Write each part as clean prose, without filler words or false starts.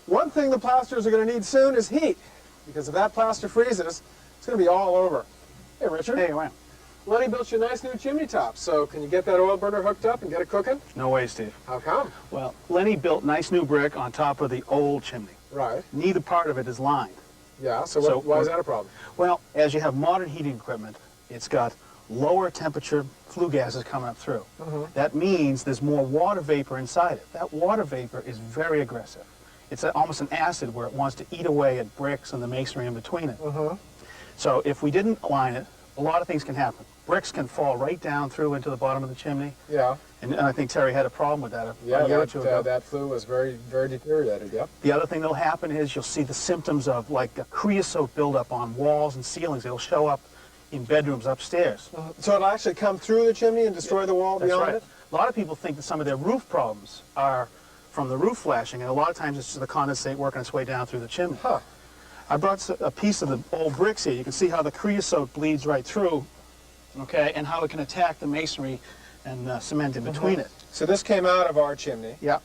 One thing the plasters are going to need soon is heat, because if that plaster freezes, it's going to be all over. Hey, Richard. Hey, wow. Lenny built you a nice new chimney top, so can you get that oil burner hooked up and get it cooking? No way, Steve. How come? Well, Lenny built nice new brick on top of the old chimney. Right. Neither part of it is lined. Yeah, so why is that a problem? Well, as you have modern heating equipment, it's got lower temperature flue gases coming up through. That means there's more water vapor inside it. That water vapor is very aggressive. It's almost an acid where it wants to eat away at bricks and the masonry in between it. So if we didn't line it, a lot of things can happen. Bricks can fall right down through into the bottom of the chimney. Yeah. And I think Terry had a problem with that a year or two ago. That flue was very, very deteriorated, yep. The other thing that'll happen is you'll see the symptoms of like a creosote buildup on walls and ceilings. It'll show up in bedrooms upstairs. So it'll actually come through the chimney and destroy the wall beyond it? A lot of people think that some of their roof problems are from the roof flashing, and a lot of times it's just the condensate working its way down through the chimney. Huh. I brought a piece of the old bricks here. You can see how the creosote bleeds right through, okay, and how it can attack the masonry and cement in between it. So this came out of our chimney. Yeah.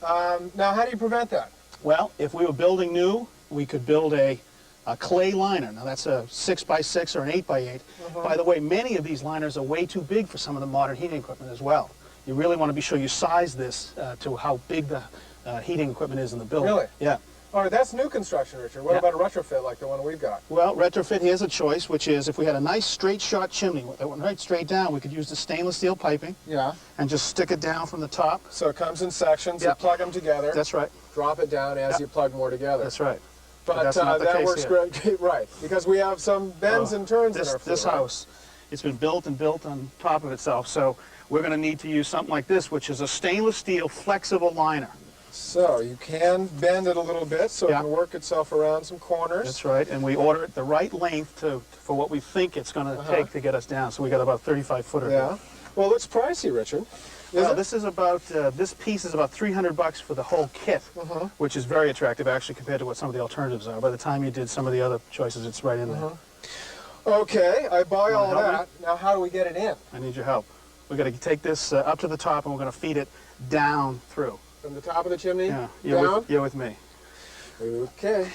Now, how do you prevent that? Well, if we were building new, we could build a clay liner. Now, that's a 6x6 or an 8x8. By the way, many of these liners are way too big for some of the modern heating equipment as well. You really want to be sure you size this to how big the heating equipment is in the building. Really? Yeah. All right, that's new construction, Richard. What about a retrofit like the one we've got? Well, retrofit, here's a choice, which is if we had a nice straight shot chimney that went right straight down, we could use the stainless steel piping. Yeah. And just stick it down from the top. So it comes in sections, you plug them together. That's right. Drop it down as you plug more together. That's right. But that works great, right, because we have some bends and turns in our floor. This house, it's been built and built on top of itself, so we're going to need to use something like this, which is a stainless steel flexible liner. So you can bend it a little bit so it can work itself around some corners. That's right, and we order it the right length for what we think it's going to take to get us down. So we got about 35-footer. Yeah. Well, it looks pricey, Richard. Well, this is about this piece is about $300 for the whole kit, which is very attractive actually compared to what some of the alternatives are. By the time you did some of the other choices, it's right in there. Okay, I buy all that. Now, how do we get it in? I need your help. We're going to take this up to the top, and we're going to feed it down through. From the top of the chimney? Yeah, you're with me. Okay.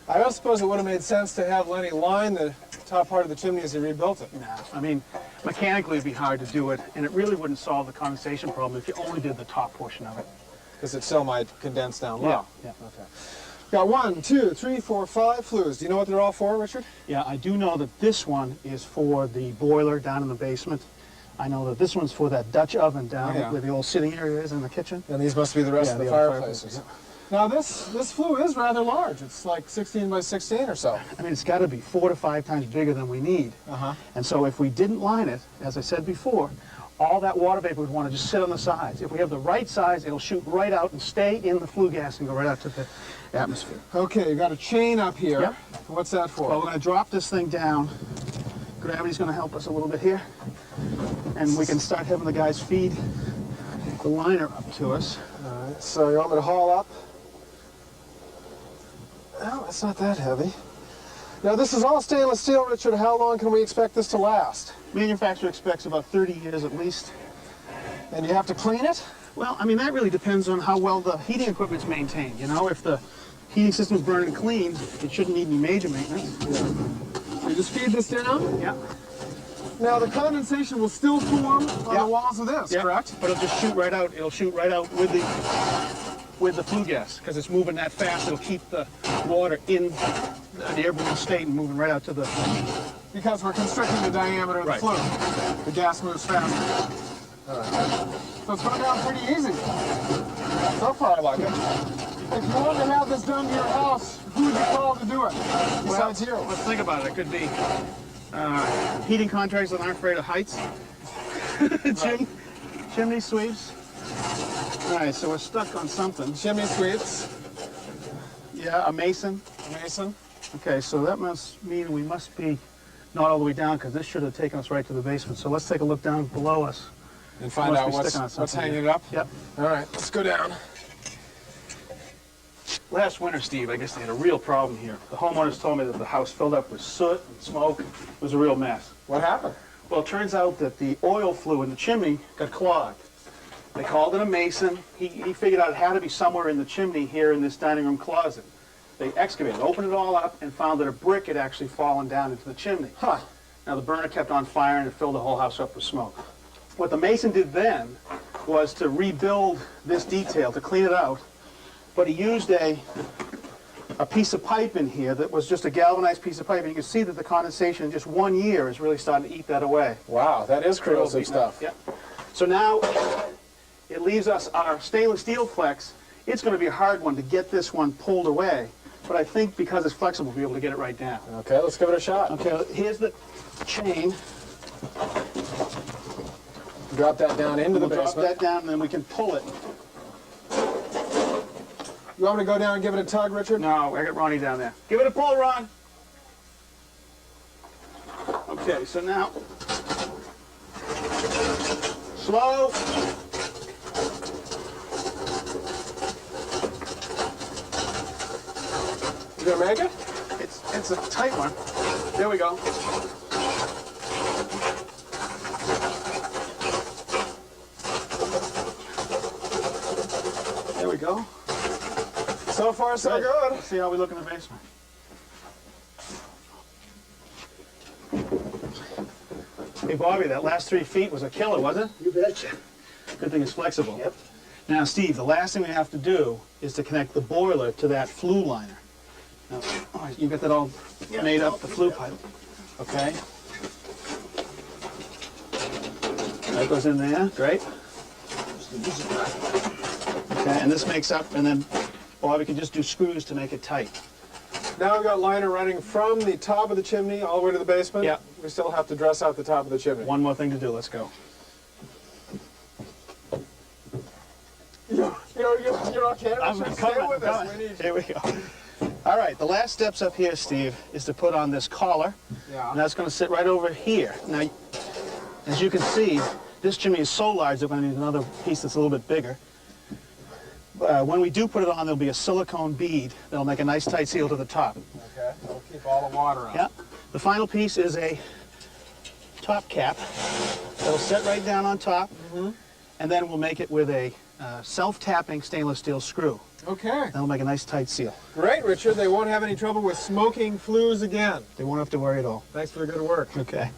I don't suppose it would have made sense to have Lenny line the top part of the chimney as he rebuilt it. No, I mean, mechanically it'd be hard to do it, and it really wouldn't solve the condensation problem if you only did the top portion of it. Because it still might condense down low. Yeah. Okay. Got 1, 2, 3, 4, 5 flues. Do you know what they're all for, Richard? Yeah, I do know that this one is for the boiler down in the basement. I know that this one's for that Dutch oven down where the old sitting area is in the kitchen. And these must be the rest of the fireplaces. Now this flue is rather large. It's like 16 by 16 or so. I mean, it's got to be 4 to 5 times bigger than we need. And so if we didn't line it, as I said before, all that water vapor would want to just sit on the sides. If we have the right size, it'll shoot right out and stay in the flue gas and go right out to the atmosphere. Okay, you got a chain up here. Yep. What's that for? Well, we're going to drop this thing down. Gravity's going to help us a little bit here. And we can start having the guys feed the liner up to us. All right, so you want me to haul up? Oh, it's not that heavy. Now, this is all stainless steel, Richard. How long can we expect this to last? Manufacturer expects about 30 years at least. And you have to clean it? Well, I mean, that really depends on how well the heating equipment's maintained. You know, if the heating system's burning clean, it shouldn't need any major maintenance. So you just feed this down? Yeah. Now, the condensation will still form on the walls of this, correct? But it'll just shoot right out. It'll shoot right out with the flue gas, because it's moving that fast. It'll keep the water in the airborne state and moving right out to the... Because we're constricting the diameter of the flue. The gas moves faster. All right. So it's going down pretty easy. So far, I like it. If you wanted to have this done to your house, who would you call to do it besides you? Let's think about it. It could be heating contractors that aren't afraid of heights. Chimney sweeps. All right, so we're stuck on something. Chimney sweeps. Yeah, a mason. A mason. Okay, so that must mean we must be not all the way down, because this should have taken us right to the basement. So let's take a look down below us. And find out what's hanging it up? Yep. All right, let's go down. Last winter, Steve, I guess they had a real problem here. The homeowners told me that the house filled up with soot and smoke. It was a real mess. What happened? Well, it turns out that the oil flue in the chimney got clogged. They called in a mason. He figured out it had to be somewhere in the chimney here in this dining room closet. They excavated, opened it all up, and found that a brick had actually fallen down into the chimney. Huh. Now the burner kept on firing and filled the whole house up with smoke. What the mason did then was to rebuild this detail, to clean it out, but he used a piece of pipe in here that was just a galvanized piece of pipe, and you can see that the condensation in just 1 year is really starting to eat that away. Wow, that is corrosive stuff. Yep. So now it leaves us our stainless steel flex. It's going to be a hard one to get this one pulled away, but I think because it's flexible, we'll be able to get it right down. Okay, let's give it a shot. Okay, here's the chain. Drop that down into the We'll basement. drop that down, and then we can pull it. You want me to go down and give it a tug, Richard? No, I got Ronnie down there. Give it a pull, Ron. Okay, so now, slow. You gonna make it? It's a tight one. There we go. There we go. So far, so good. Let's see how we look in the basement. Hey, Bobby, that last 3 feet was a killer, wasn't it? You betcha. Good thing it's flexible. Yep. Now, Steve, the last thing we have to do is to connect the boiler to that flue liner. Now, oh, you got that all made up, the flue pipe. Okay. That goes in there, great. Okay, and this makes up, and then Bobby can just do screws to make it tight. Now we've got liner running from the top of the chimney all the way to the basement. Yeah. We still have to dress out the top of the chimney. One more thing to do, let's go. You're okay. Richard? Stay with us. We need you. Here we go. All right, the last steps up here, Steve, is to put on this collar. Yeah. And that's going to sit right over here. Now, as you can see, this chimney is so large that we're going to need another piece that's a little bit bigger. When we do put it on, there'll be a silicone bead that'll make a nice tight seal to the top. Okay. We'll keep all the water out. Yeah. The final piece is a top cap that'll set right down on top, and then we'll make it with a self-tapping stainless steel screw. Okay. That'll make a nice tight seal. Great, Richard. They won't have any trouble with smoking flues again. They won't have to worry at all. Thanks for the good work. Okay.